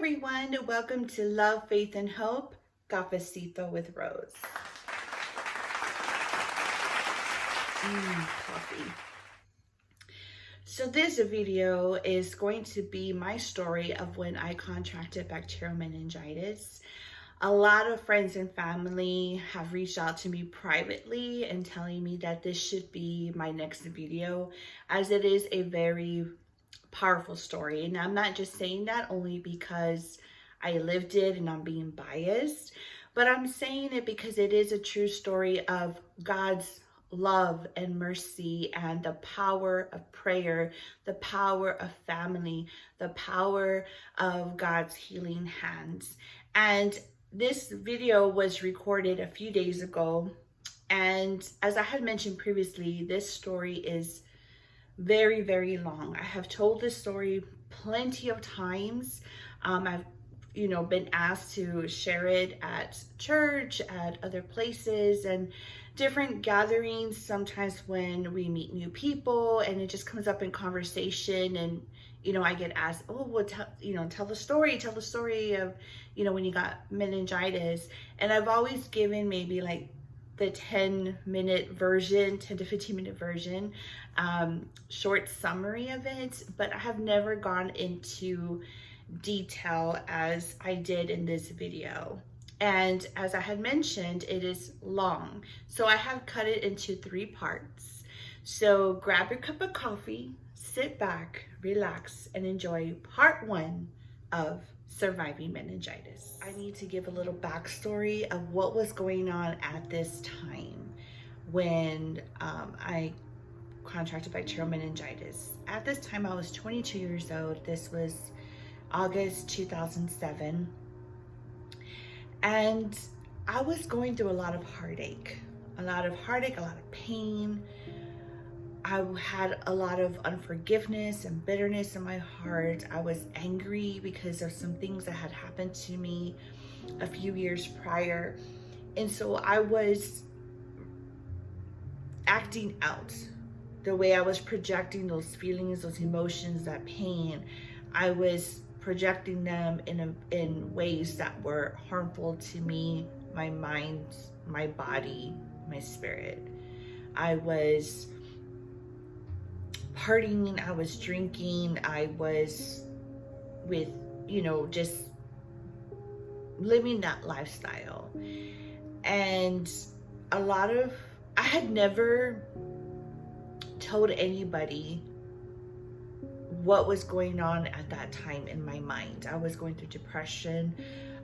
everyone, welcome to Love, Faith, and Hope, Cafecito with Rose. Coffee. So this video is going to be my story of when I contracted bacterial meningitis. A lot of friends and family have reached out to me privately and telling me that this should be my next video, as it is a very powerful story. And I'm not just saying that only because I lived it and I'm being biased, but I'm saying it because it is a true story of God's love and mercy and the power of prayer, the power of family, the power of God's healing hands. And this video was recorded a few days ago. And as I had mentioned previously, this story is very, very long. I have told this story plenty of times. I've been asked to share it at church, at other places, and different gatherings. Sometimes when we meet new people and it just comes up in conversation, and I get asked, oh, well, tell the story of when you got meningitis. And I've always given maybe like the 10-minute version, 10 to 15-minute version, short summary of it, but I have never gone into detail as I did in this video. And as I had mentioned, it is long, so I have cut it into 3 parts. So grab your cup of coffee, sit back, relax, and enjoy part 1 of surviving meningitis. I need to give a little backstory of what was going on at this time when I contracted bacterial meningitis. At this time, I was 22 years old. This was August 2007. And I was going through a lot of heartache, a lot of pain. I had a lot of unforgiveness and bitterness in my heart. I was angry because of some things that had happened to me a few years prior. And so I was acting out the way I was projecting those feelings, those emotions, that pain. I was projecting them in ways that were harmful to me, my mind, my body, my spirit. I was partying, I was drinking, I was with, just living that lifestyle. And I had never told anybody what was going on at that time in my mind. I was going through depression.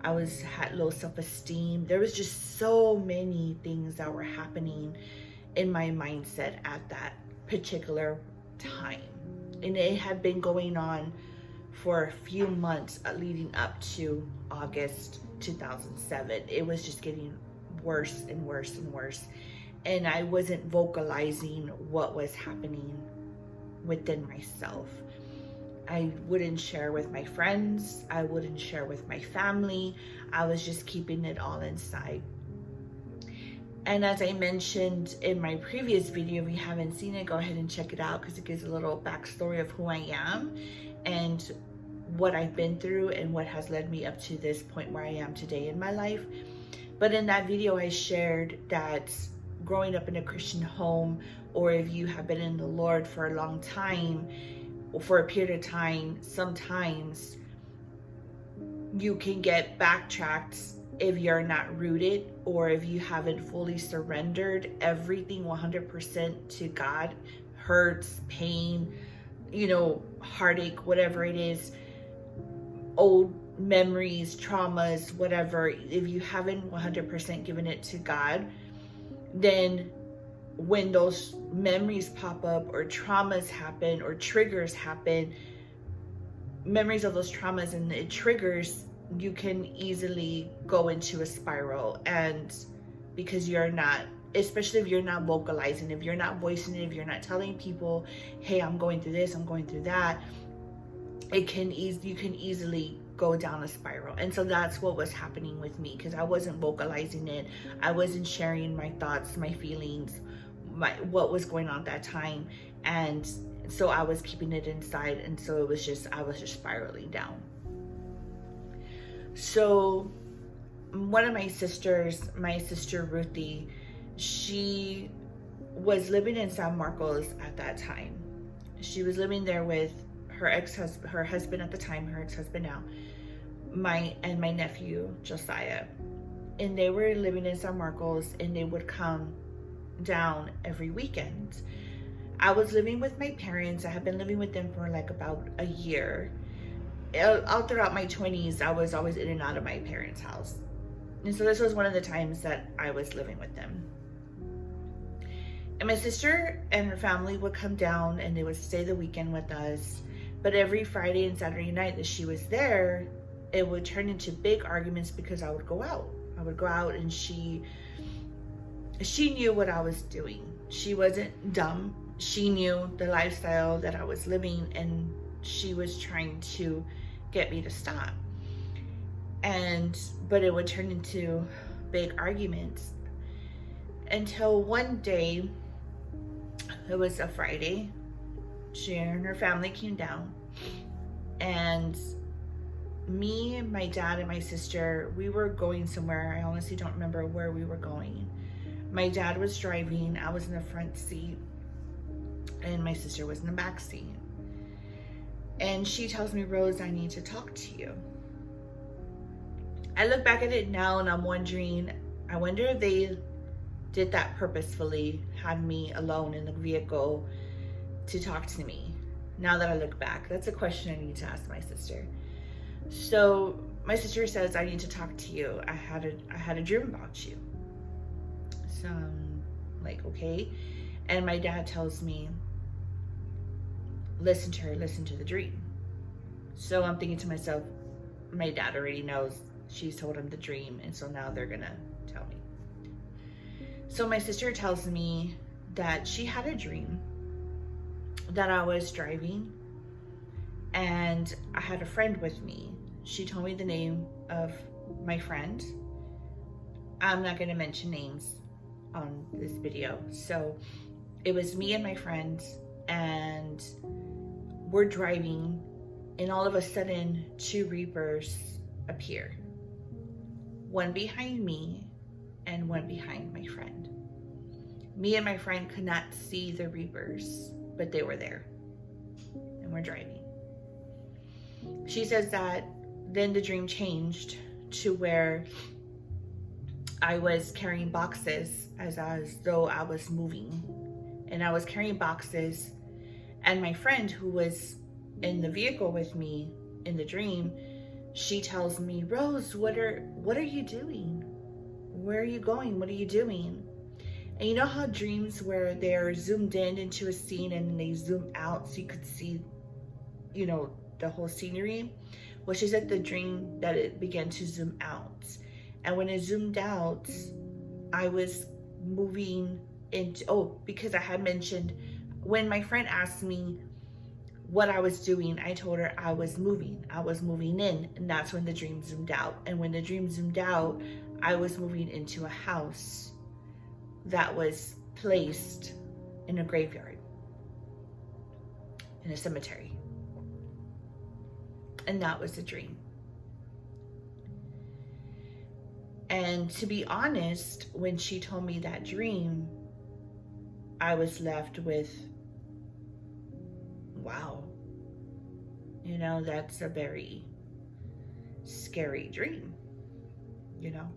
I had low self-esteem. There was just so many things that were happening in my mindset at that particular time. And it had been going on for a few months leading up to August 2007. It was just getting worse and worse and worse. And I wasn't vocalizing what was happening within myself. I wouldn't share with my friends. I wouldn't share with my family. I was just keeping it all inside. And as I mentioned in my previous video, if you haven't seen it, go ahead and check it out, because it gives a little backstory of who I am and what I've been through and what has led me up to this point where I am today in my life. But in that video, I shared that growing up in a Christian home, or if you have been in the Lord for a long time, or for a period of time, sometimes you can get backtracked if you're not rooted, or if you haven't fully surrendered everything 100% to God. Hurts, pain, heartache, whatever it is, old memories, traumas, whatever. If you haven't 100% given it to God, then when those memories pop up, or traumas happen, or triggers happen, memories of those traumas and it triggers, you can easily go into a spiral. And because you're not, especially if you're not vocalizing, if you're not voicing it, if you're not telling people, hey, I'm going through this, I'm going through that, you can easily go down a spiral. And so that's what was happening with me, because I wasn't vocalizing it. I wasn't sharing my thoughts, my feelings, what was going on at that time. And so I was keeping it inside, and so I was just spiraling down. So one of my sisters, my sister Ruthie, she was living in San Marcos at that time. She was living there with her husband at the time, her ex-husband now, my nephew Josiah, and they were living in San Marcos, and they would come down every weekend. I was living with my parents. I had been living with them for like about a year. All throughout my 20s, I was always in and out of my parents' house. And so this was one of the times that I was living with them. And my sister and her family would come down and they would stay the weekend with us. But every Friday and Saturday night that she was there, it would turn into big arguments because I would go out. I would go out, and she knew what I was doing. She wasn't dumb. She knew the lifestyle that I was living, and she was trying to get me to stop. But it would turn into big arguments until one day, it was a Friday, she and her family came down, and me, my dad, and my sister, we were going somewhere. I honestly don't remember where we were going. My dad was driving, I was in the front seat, and my sister was in the back seat. And she tells me, Rose, I need to talk to you. I look back at it now and I'm wondering, I wonder if they did that purposefully, had me alone in the vehicle to talk to me. Now that I look back, that's a question I need to ask my sister. So my sister says, I need to talk to you. I had a dream about you. So I'm like, okay. And my dad tells me, listen to her, listen to the dream. So I'm thinking to myself, my dad already knows, she's told him the dream, and so now they're gonna tell me. So my sister tells me that she had a dream that I was driving and I had a friend with me. She told me the name of my friend. I'm not gonna mention names on this video. So it was me and my friend, and we're driving, and all of a sudden 2 reapers appear. One behind me and one behind my friend. Me and my friend could not see the reapers, but they were there, and we're driving. She says that then the dream changed to where I was carrying boxes as though I was moving, and I was carrying boxes, and my friend who was in the vehicle with me in the dream, she tells me, Rose, what are you doing? Where are you going? What are you doing? And you know how dreams where they're zoomed in into a scene and then they zoom out so you could see, you know, the whole scenery? Well, she said the dream that it began to zoom out. And when it zoomed out, I was moving into, because I had mentioned, when my friend asked me what I was doing, I told her I was moving in, and that's when the dream zoomed out. And when the dream zoomed out, I was moving into a house that was placed in a graveyard, in a cemetery. And that was the dream. And to be honest, when she told me that dream, I was left with, wow, you know, that's a very scary dream, you know?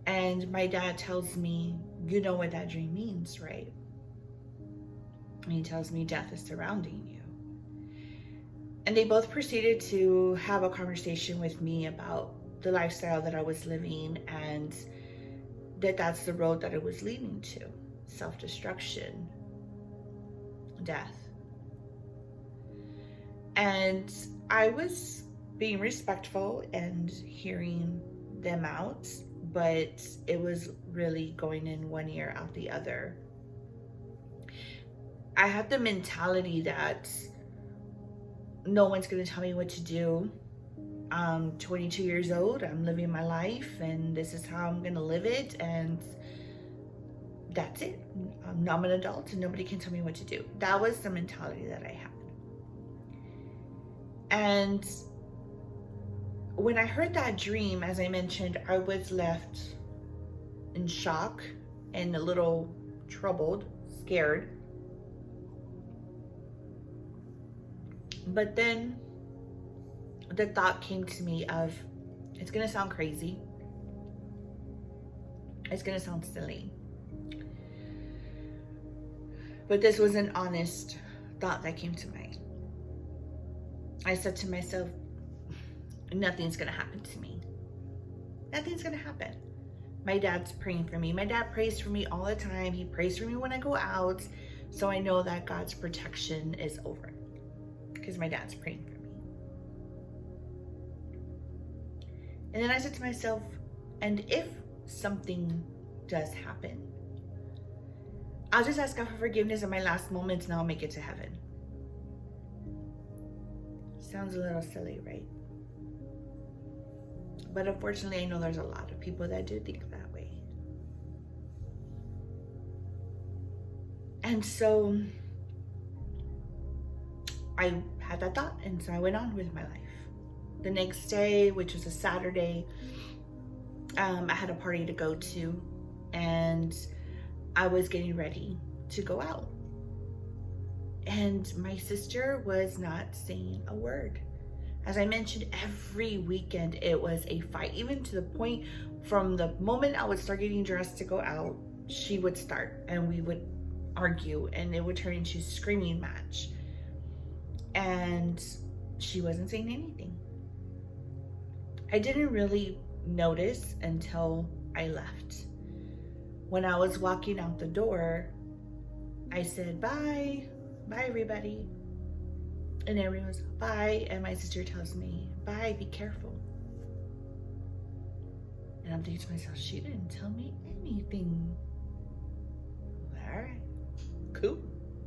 And my dad tells me, you know what that dream means, right? And he tells me death is surrounding you. And they both proceeded to have a conversation with me about the lifestyle that I was living, and that's the road that it was leading to: self-destruction, death. And I was being respectful and hearing them out, but it was really going in one ear out the other. I had the mentality that no one's gonna tell me what to do. I'm 22 years old, I'm living my life, and this is how I'm gonna live it, and that's it. I'm an adult and nobody can tell me what to do. That was the mentality that I had. And when I heard that dream, as I mentioned, I was left in shock and a little troubled, scared. But then the thought came to me of, it's gonna sound crazy, it's gonna sound silly, but this was an honest thought that came to mind. I said to myself, nothing's gonna happen to me. Nothing's gonna happen. My dad's praying for me. My dad prays for me all the time. He prays for me when I go out. So I know that God's protection is over because my dad's praying for me. And then I said to myself, and if something does happen, I'll just ask God for forgiveness in my last moments and I'll make it to heaven. Sounds a little silly, right? But unfortunately, I know there's a lot of people that do think that way. And so I had that thought, and so I went on with my life. The next day, which was a Saturday, I had a party to go to, and I was getting ready to go out. And my sister was not saying a word. As I mentioned, every weekend it was a fight, even to the point from the moment I would start getting dressed to go out, she would start and we would argue and it would turn into a screaming match. And she wasn't saying anything. I didn't really notice until I left. When I was walking out the door, I said, bye everybody. And everyone was, bye. And my sister tells me, bye, be careful. And I'm thinking to myself, she didn't tell me anything. All right, cool.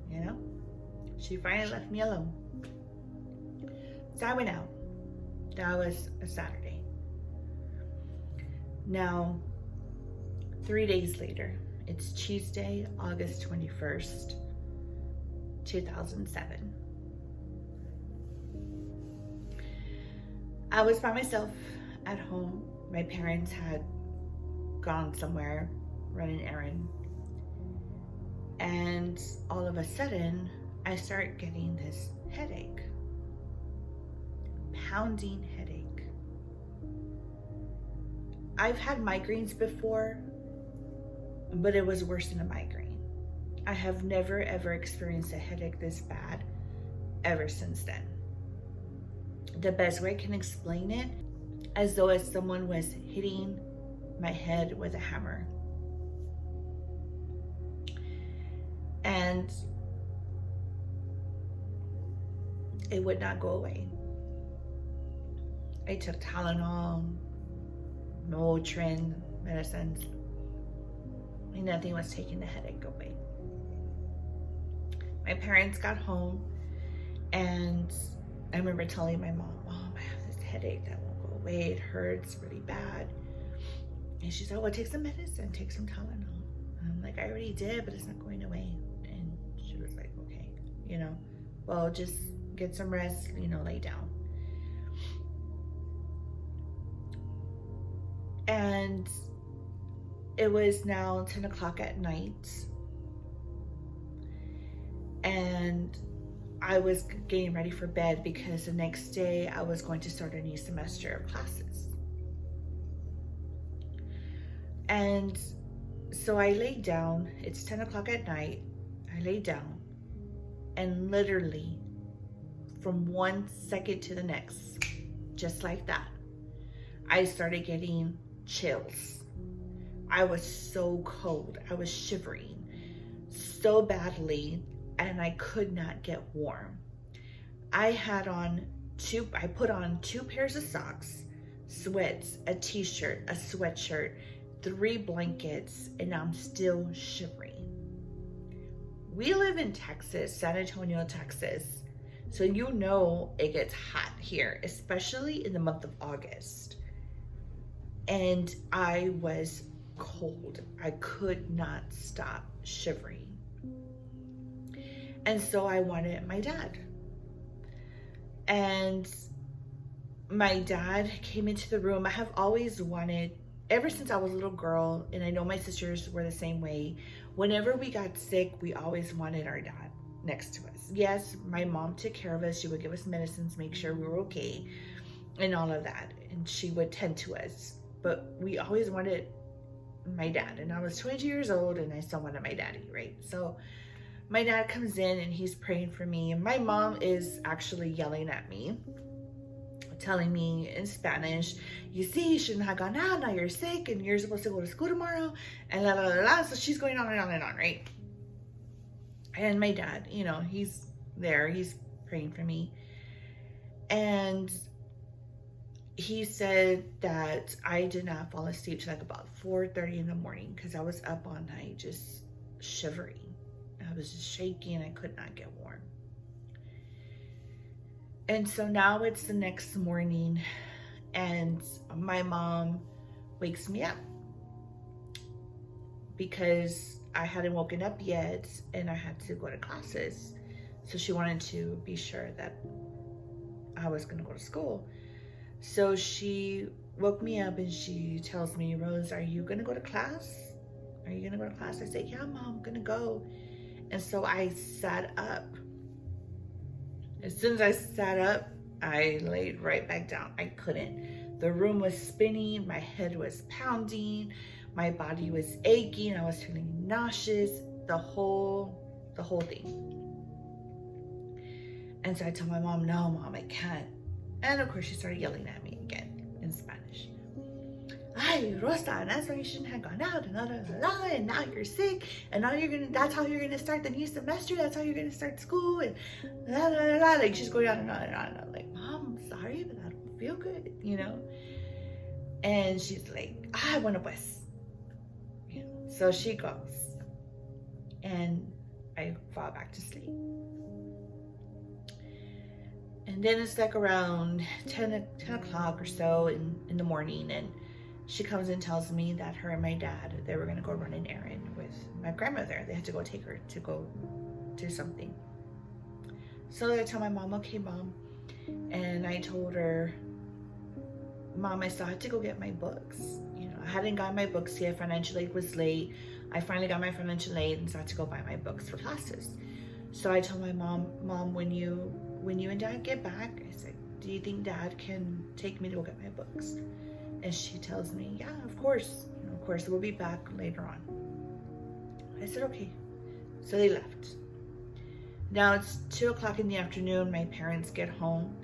You know, she finally left me alone. So I went out. That was a Saturday. Now, 3 days later, it's Tuesday, August 21st, 2007. I was by myself at home. My parents had gone somewhere, run an errand. And all of a sudden, I start getting this headache. Pounding headache. I've had migraines before, but it was worse than a migraine. I have never ever experienced a headache this bad ever since then. The best way I can explain it, as though as someone was hitting my head with a hammer. And it would not go away. I took Tylenol, Motrin, medicines, and nothing was taking the headache away. My parents got home, and I remember telling my mom, Mom, I have this headache that won't go away. It hurts really bad. And she said, well, take some medicine, take some Tylenol. And I'm like, I already did, but it's not going away. And she was like, okay, well, just get some rest, lay down. And it was now 10 o'clock at night. And I was getting ready for bed because the next day I was going to start a new semester of classes. And so I laid down. It's 10 o'clock at night. I laid down, and literally from 1 second to the next, just like that, I started getting chills. I was so cold. I was shivering so badly, and I could not get warm. I put on 2 pairs of socks, sweats, a t-shirt, a sweatshirt, 3 blankets, and I'm still shivering. We live in Texas, San Antonio, Texas. So it gets hot here, especially in the month of August. And I was cold. I could not stop shivering. And so I wanted my dad. And my dad came into the room. I have always wanted, ever since I was a little girl, and I know my sisters were the same way, whenever we got sick, we always wanted our dad next to us. Yes, my mom took care of us. She would give us medicines, make sure we were okay, and all of that. And she would tend to us. But we always wanted my dad. And I was 22 years old and I still wanted my daddy, right? So my dad comes in and he's praying for me. And my mom is actually yelling at me, telling me in Spanish, you see, you shouldn't have gone out. Now you're sick and you're supposed to go to school tomorrow. And la la la la. So she's going on and on and on, right? And my dad, you know, he's there. He's praying for me. And he said that I did not fall asleep till like about 4:30 in the morning because I was up all night just shivering. I was just shaky and I could not get warm. And so now it's the next morning and my mom wakes me up because I hadn't woken up yet and I had to go to classes. So she wanted to be sure that I was going to go to school. So she woke me up and she tells me, Rose, are you going to go to class? Are you going to go to class? I said, yeah, Mom, I'm going to go. And so I sat up. As soon as I sat up, I laid right back down. I couldn't. The room was spinning. My head was pounding. My body was aching. I was feeling nauseous. The whole thing. And so I told my mom, no, Mom, I can't. And of course, she started yelling at me again in Spanish. Ay, Rosa, that's why you shouldn't have gone out, and and now you're sick, and now that's how you're gonna start the new semester, that's how you're gonna start school, and like she's going on and on and on. And I'm like, Mom, I'm sorry, but I don't feel good, you know? And she's like, I want to pues. You know, so she goes, and I fall back to sleep. And then it's like around 10 o'clock or so in the morning, and she comes and tells me that her and my dad, they were going to go run an errand with my grandmother. They had to go take her to go do something. So I tell my mom, okay, Mom. And I told her, Mom, I still had to go get my books. You know, I hadn't gotten my books yet. Financial aid was late. I finally got my financial aid and so I had to go buy my books for classes. So I told my mom, when you and Dad get back, I said, do you think Dad can take me to go get my books? And she tells me, yeah, of course. You know, of course, we'll be back later on. I said, okay. So they left. Now it's 2 o'clock in the afternoon. My parents get home.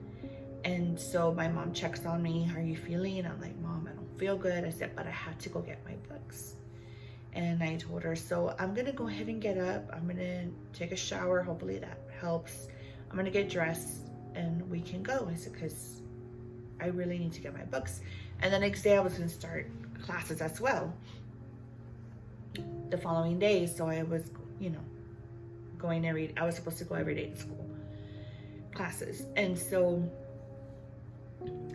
And so my mom checks on me. How are you feeling? I'm like, Mom, I don't feel good. I said, but I had to go get my books. And I told her, so I'm going to go ahead and get up. I'm going to take a shower. Hopefully that helps. I'm going to get dressed and we can go. I said, because I really need to get my books. And the next day I was going to start classes as well. The following day. So I was, you know, I was supposed to go every day to school classes. And so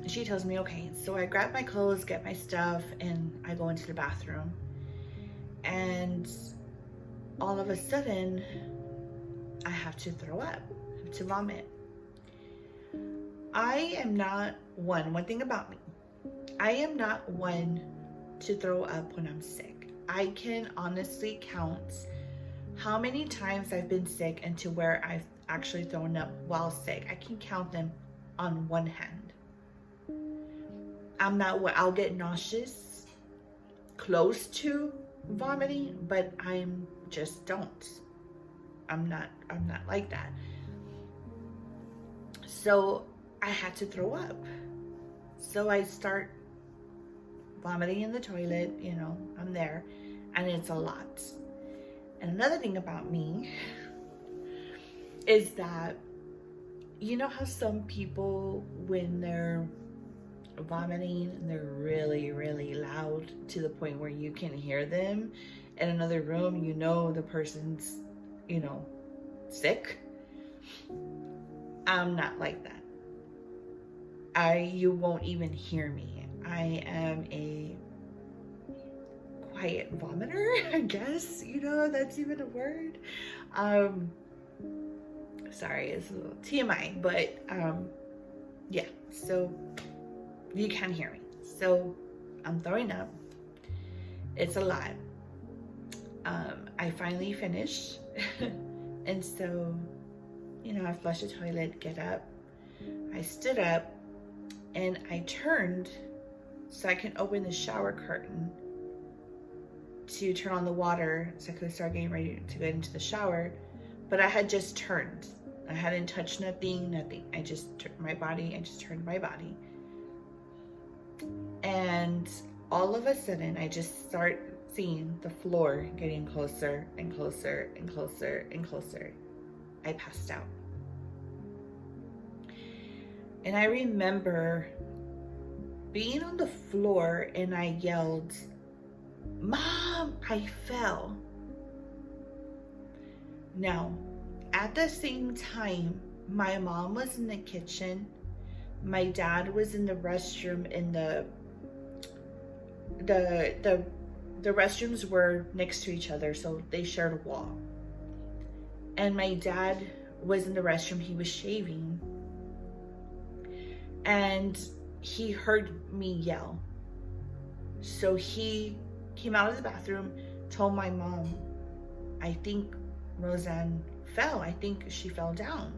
she tells me, okay. So I grab my clothes, get my stuff, and I go into the bathroom. And all of a sudden, I have to throw up, I have to vomit. I am not one thing about me, I am not one to throw up when I'm sick. I can honestly count how many times I've been sick and to where I've actually thrown up while sick. I can count them on one hand. I'll get nauseous, close to vomiting, but I'm not like that. So I had to throw up. So I start vomiting in the toilet, you know, I'm there, and it's a lot. And another thing about me is that, you know how some people, when they're vomiting, they're really, really loud to the point where you can hear them in another room, you know the person's, you know, sick. I'm not like that. You won't even hear me. I am a quiet vomiter, I guess, you know, that's even a word. Sorry, it's a little TMI, but yeah, so You can't hear me. So I'm throwing up. It's a lot. I finally finished. And so, I flushed the toilet, get up. I stood up and I turned so I can open the shower curtain to turn on the water so I could start getting ready to get into the shower. But I had just turned. I hadn't touched nothing. I just turned my body. And all of a sudden, I just start seeing the floor getting closer and closer and closer and closer. I passed out. And I remember being on the floor and I yelled, "Mom, I fell." Now, at the same time, my mom was in the kitchen. My dad was in the restroom. The restrooms were next to each other, so they shared a wall. And my dad was in the restroom. He was shaving. And he heard me yell. So he came out of the bathroom, told my mom, "I think Roseanne fell. I think she fell down."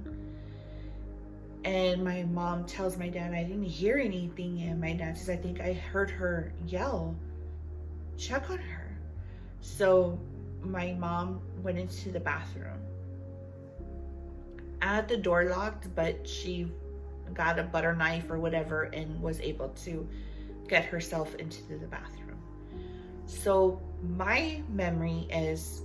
And my mom tells my dad, "I didn't hear anything." And my dad says, "I think I heard her yell. Check on her." So my mom went into the bathroom. I had the door locked, but she got a butter knife or whatever and was able to get herself into the bathroom. So my memory is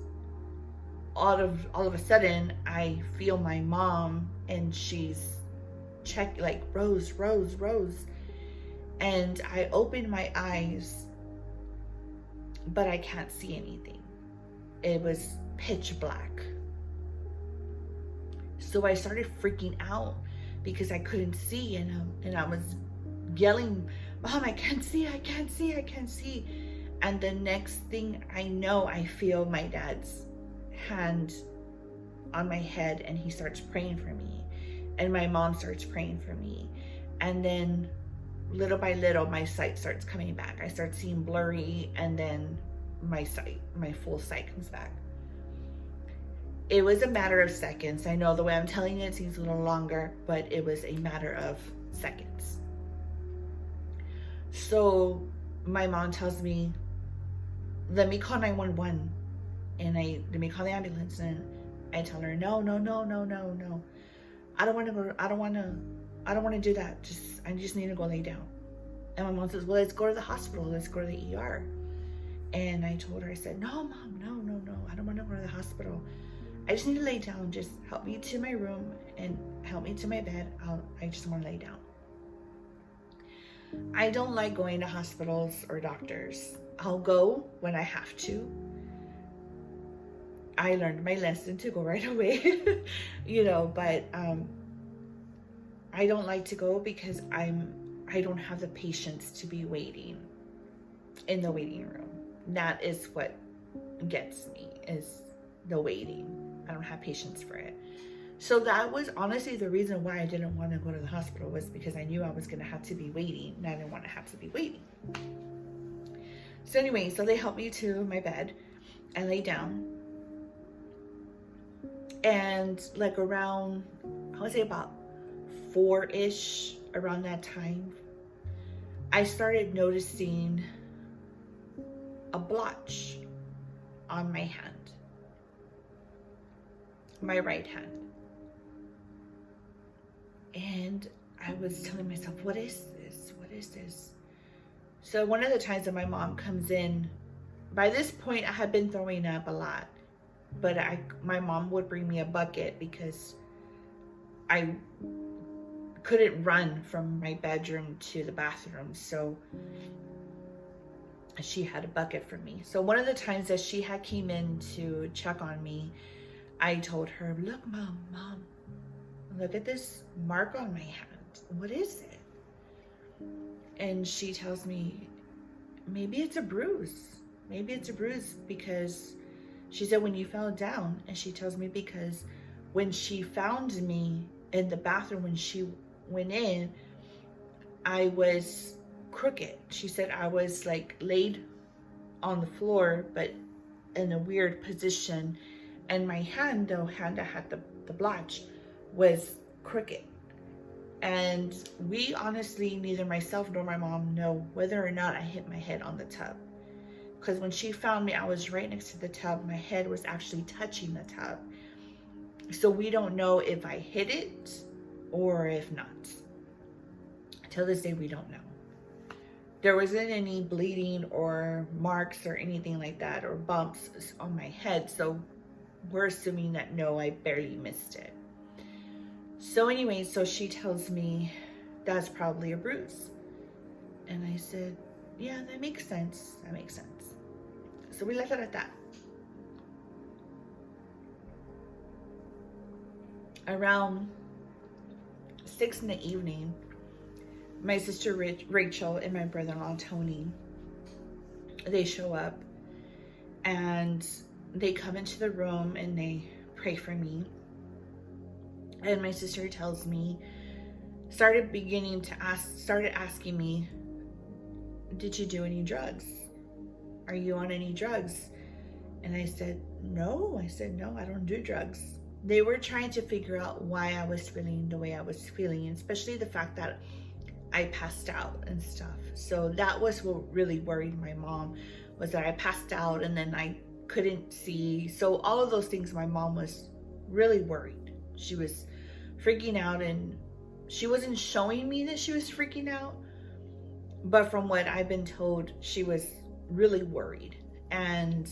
all of a sudden I feel my mom and she's like, "Rose, Rose, Rose." And I open my eyes, but I can't see anything. It was pitch black. So I started freaking out because I couldn't see, and I was yelling, "Mom, I can't see, I can't see, I can't see." And the next thing I know, I feel my dad's hand on my head and he starts praying for me. And my mom starts praying for me. And then little by little, my sight starts coming back. I start seeing blurry, and then my full sight comes back. It was a matter of seconds. I know the way I'm telling it seems a little longer, but it was a matter of seconds. So my mom tells me, "Let me call 911." And let me call the ambulance. And I tell her, no. I don't want to go. I don't want to do that. I just need to go lay down. And my mom says, "Well, let's go to the hospital. Let's go to the ER." And I told her, I said, "No, Mom, no. I don't want to go to the hospital. I just need to lay down. Just help me to my room and help me to my bed. I just want to lay down." I don't like going to hospitals or doctors. I'll go when I have to. I learned my lesson to go right away, but I don't like to go because I don't have the patience to be waiting in the waiting room. That is what gets me, is the waiting. I don't have patience for it. So that was honestly the reason why I didn't want to go to the hospital, was because I knew I was going to have to be waiting, and I didn't want to have to be waiting. So anyway, so they helped me to my bed. I lay down. And like around, I would say about 4-ish, around that time, I started noticing a blotch on my hand, my right hand. And I was telling myself, what is this? What is this? So one of the times that my mom comes in, by this point I had been throwing up a lot, but my mom would bring me a bucket because I couldn't run from my bedroom to the bathroom. So she had a bucket for me. So one of the times that she had came in to check on me, I told her, "Look, Mom, look at this mark on my hand. What is it?" And she tells me, maybe it's a bruise. Maybe it's a bruise because she said when you fell down, and she tells me because when she found me in the bathroom, when she went in, I was crooked. She said I was like laid on the floor, but in a weird position. And my hand, the hand that had the blotch, was crooked. And we honestly, neither myself nor my mom know whether or not I hit my head on the tub. Because when she found me, I was right next to the tub. My head was actually touching the tub. So we don't know if I hit it or if not. Till this day, we don't know. There wasn't any bleeding or marks or anything like that, or bumps on my head. So we're assuming that no, I barely missed it. So anyway, so she tells me that's probably a bruise. And I said, yeah, that makes sense. That makes sense. So we left it at that. Around 6 in the evening, my sister Rachel and my brother-in-law Tony, they show up and they come into the room and they pray for me. And my sister tells me, started asking me, did you do any drugs? Are you on any drugs? And I said, no. I said, no, I don't do drugs. They were trying to figure out why I was feeling the way I was feeling, especially the fact that I passed out and stuff. So that was what really worried my mom, was that I passed out and then I couldn't see. So all of those things, my mom was really worried. She was freaking out, and she wasn't showing me that she was freaking out. But from what I've been told, she was really worried. And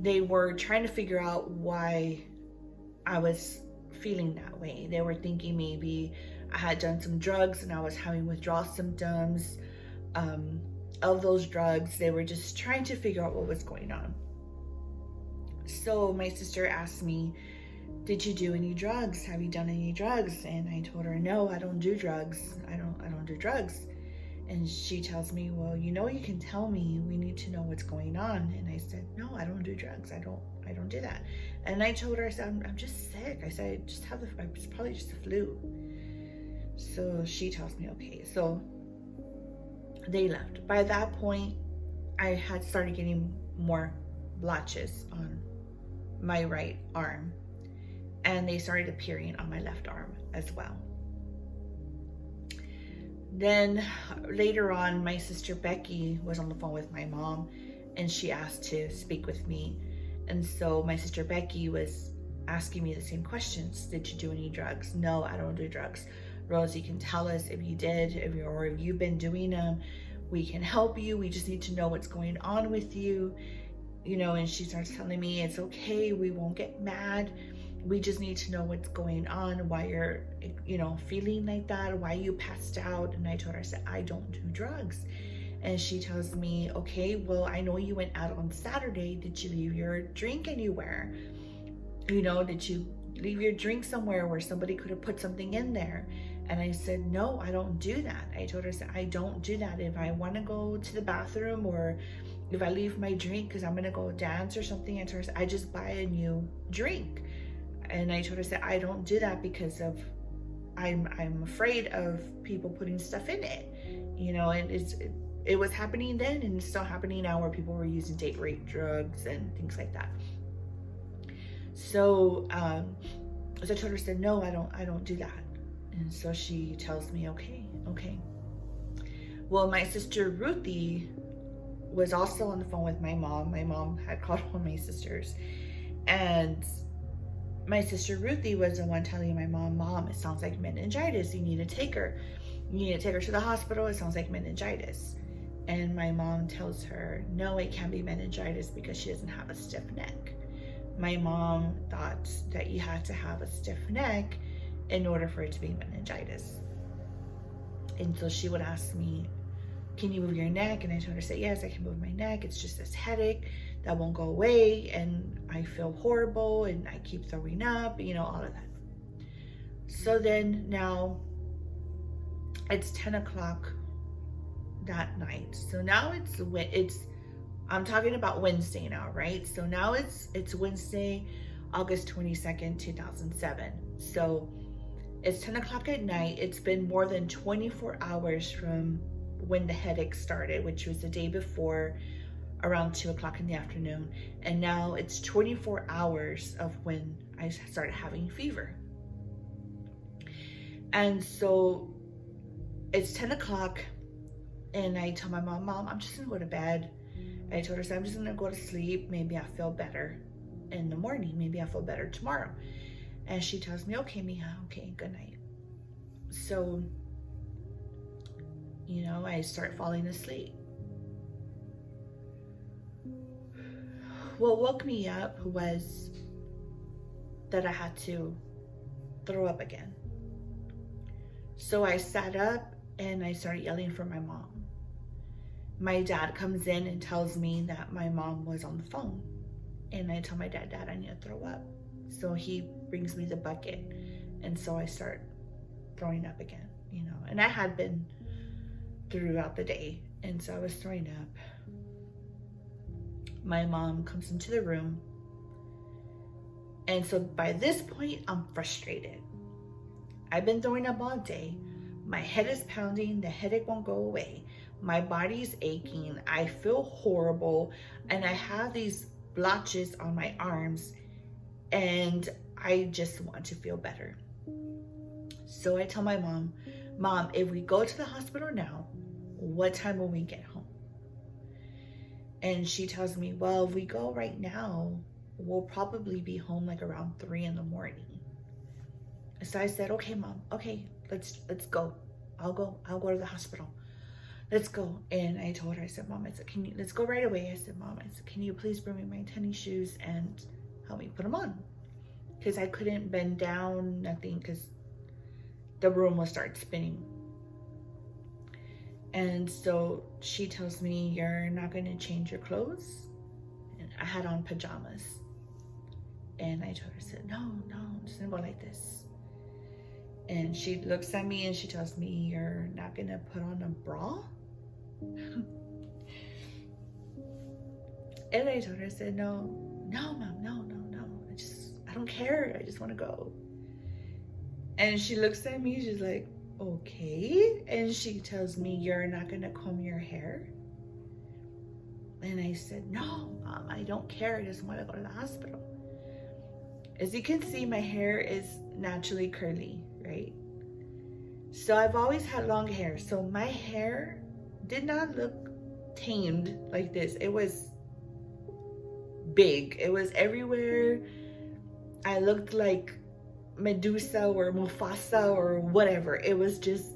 they were trying to figure out why I was feeling that way. They were thinking maybe I had done some drugs and I was having withdrawal symptoms of those drugs. They were just trying to figure out what was going on. So my sister asked me, did you do any drugs? Have you done any drugs? And I told her, no, I don't do drugs. I don't do drugs. And she tells me, well, you can tell me. We need to know what's going on. And I said, no, I don't do drugs. I don't do that. And I told her, I said, I'm just sick. I said, it's probably just the flu. So she tells me, okay. So they left. By that point, I had started getting more blotches on my right arm. And they started appearing on my left arm as well. Then later on, my sister Becky was on the phone with my mom, and she asked to speak with me. And so my sister Becky was asking me the same questions. Did you do any drugs? No, I don't do drugs. Rose, you can tell us if you did, if you've been doing them. We can help you. We just need to know what's going on with you. And she starts telling me, it's okay. We won't get mad. We just need to know what's going on, why you're, feeling like that, why you passed out. And I told her, I said, I don't do drugs. And she tells me, okay, well, I know you went out on Saturday. Did you leave your drink anywhere? Did you leave your drink somewhere where somebody could have put something in there? And I said, no, I don't do that. I told her, I said, I don't do that. If I want to go to the bathroom, or if I leave my drink because I'm going to go dance or something, I just buy a new drink. And I told her, I said, I don't do that because I'm afraid of people putting stuff in it, and it was happening then, and it's still happening now, where people were using date rape drugs and things like that. So, so I told her, I said, no, I don't do that. And so she tells me, okay. Well, my sister Ruthie was also on the phone with my mom. My mom had called one of my sisters, and my sister Ruthie was the one telling my mom, it sounds like meningitis. You need to take her. You need to take her to the hospital. It sounds like meningitis. And my mom tells her, no, it can't be meningitis because she doesn't have a stiff neck. My mom thought that you had to have a stiff neck in order for it to be meningitis. And so she would ask me, can you move your neck? And I told her, say, yes, I can move my neck. It's just this headache that won't go away, and I feel horrible, and I keep throwing up, all of that. So then now it's 10 o'clock that night. So now I'm talking about Wednesday now, right? So now it's Wednesday, August 22nd, 2007. So it's 10 o'clock at night. It's been more than 24 hours from when the headache started, which was the day before around 2 o'clock in the afternoon. And now it's 24 hours of when I started having fever. And so it's 10 o'clock and I tell my mom, I'm just gonna go to bed. I told her, so I'm just gonna go to sleep. Maybe I'll feel better in the morning. Maybe I'll feel better tomorrow. And she tells me, okay, Mija, okay, good night. So, you know, I start falling asleep. What woke me up was that I had to throw up again. So I sat up and I started yelling for my mom. My dad comes in and tells me that my mom was on the phone. And I tell my dad, I need to throw up. So he brings me the bucket. And so I start throwing up again, you know. And I had been throughout the day. And so I was throwing up. My mom comes into the room. And so by this point, I'm frustrated. I've been throwing up all day. My head is pounding. The headache won't go away. My body's aching. I feel horrible. And I have these blotches on my arms. And I just want to feel better. So I tell my mom, if we go to the hospital now, what time will we get home? And she tells me, well, if we go right now, we'll probably be home like around 3 in the morning. So I said, okay, Mom, okay, let's go. I'll go to the hospital. Let's go. And I told her, I said, Mom, let's go right away. I said, Mom, can you please bring me my tennis shoes and help me put them on? Because I couldn't bend down, nothing, because the room will start spinning. And so she tells me, you're not going to change your clothes? And I had on pajamas. And I told her, I said, no, I'm just going to go like this. And she looks at me and she tells me, you're not going to put on a bra? And I told her, I said, no, Mom, no. I don't care. I just want to go. And she looks at me, she's like, okay. And she tells me, you're not going to comb your hair? And I said, no, Mom, I don't care. I just want to go to the hospital. As you can see, my hair is naturally curly, right? So I've always had long hair. So my hair did not look tamed like this. It was big. It was everywhere. I looked like Medusa or Mufasa or whatever. It was just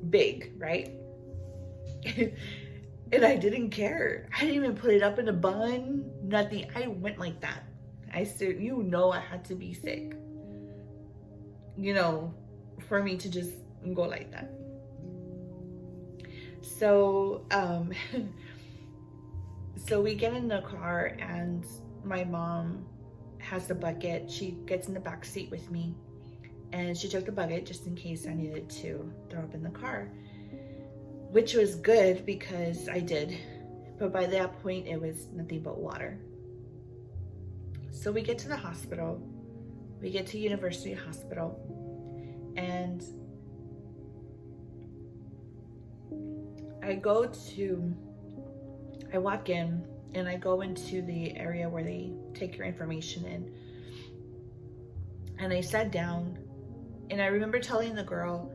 big, right? And I didn't care. I didn't even put it up in a bun, nothing. I went like that. I said, I had to be sick, for me to just go like that. So, so we get in the car and my mom has the bucket. She gets in the back seat with me and she took the bucket just in case I needed to throw up in the car, which was good because I did. But by that point, it was nothing but water. So we get to the hospital. We get to University Hospital and I walk in and I go into the area where they take your information in. And I sat down and I remember telling the girl,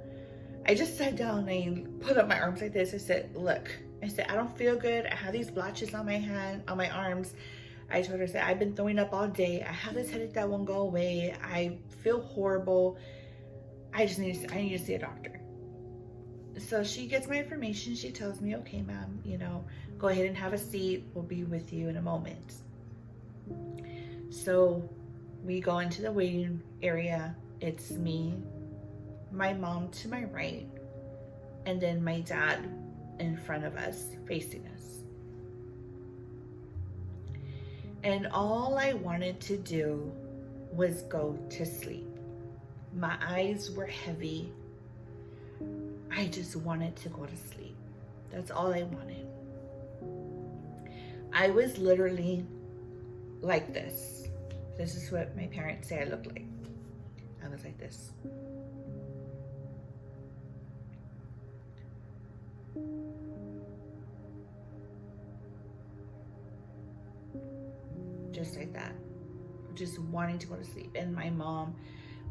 I just sat down and I put up my arms like this. I said, look, I don't feel good. I have these blotches on my arms. I told her, I said, I've been throwing up all day. I have this headache that won't go away. I feel horrible. I need to see a doctor. So she gets my information. She tells me, okay, ma'am, go ahead and have a seat. We'll be with you in a moment. So we go into the waiting area. It's me, my mom to my right, and then my dad in front of us, facing us. And all I wanted to do was go to sleep. My eyes were heavy. I just wanted to go to sleep. That's all I wanted. I was literally like this. This is what my parents say I look like. I was like this. Just like that. Just wanting to go to sleep. And my mom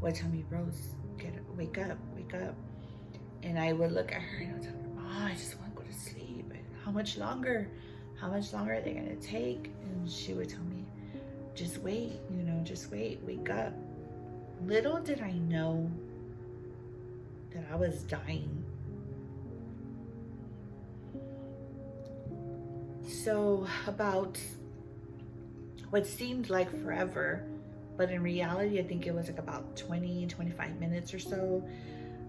would tell me, Rose, wake up, wake up. And I would look at her and I would tell her, oh, I just want to go to sleep. How much longer? How much longer are they going to take? And she would tell me, just wait, just wait, wake up. Little did I know that I was dying. So about what seemed like forever, but in reality, I think it was like about 20, 25 minutes or so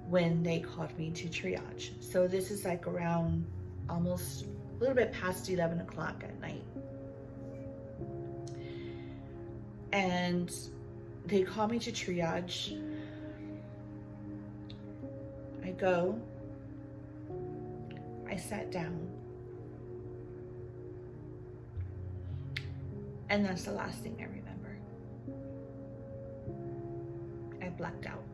when they called me to triage. So this is like around almost a little bit past 11 o'clock at night. And they call me to triage. I go, I sat down. And that's the last thing I remember. I blacked out.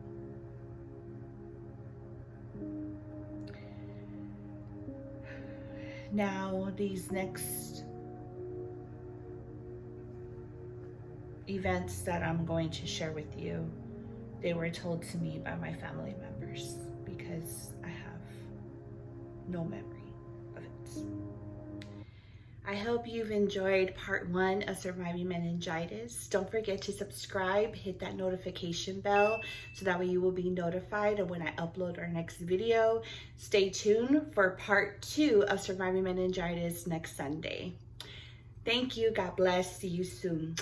Now, these next events that I'm going to share with you, they were told to me by my family members because I have no memory of it. I hope you've enjoyed part 1 of surviving meningitis. Don't forget to subscribe, hit that notification bell so that way you will be notified of when I upload our next video. Stay tuned for part 2 of surviving meningitis next Sunday. Thank you. God bless. See you soon.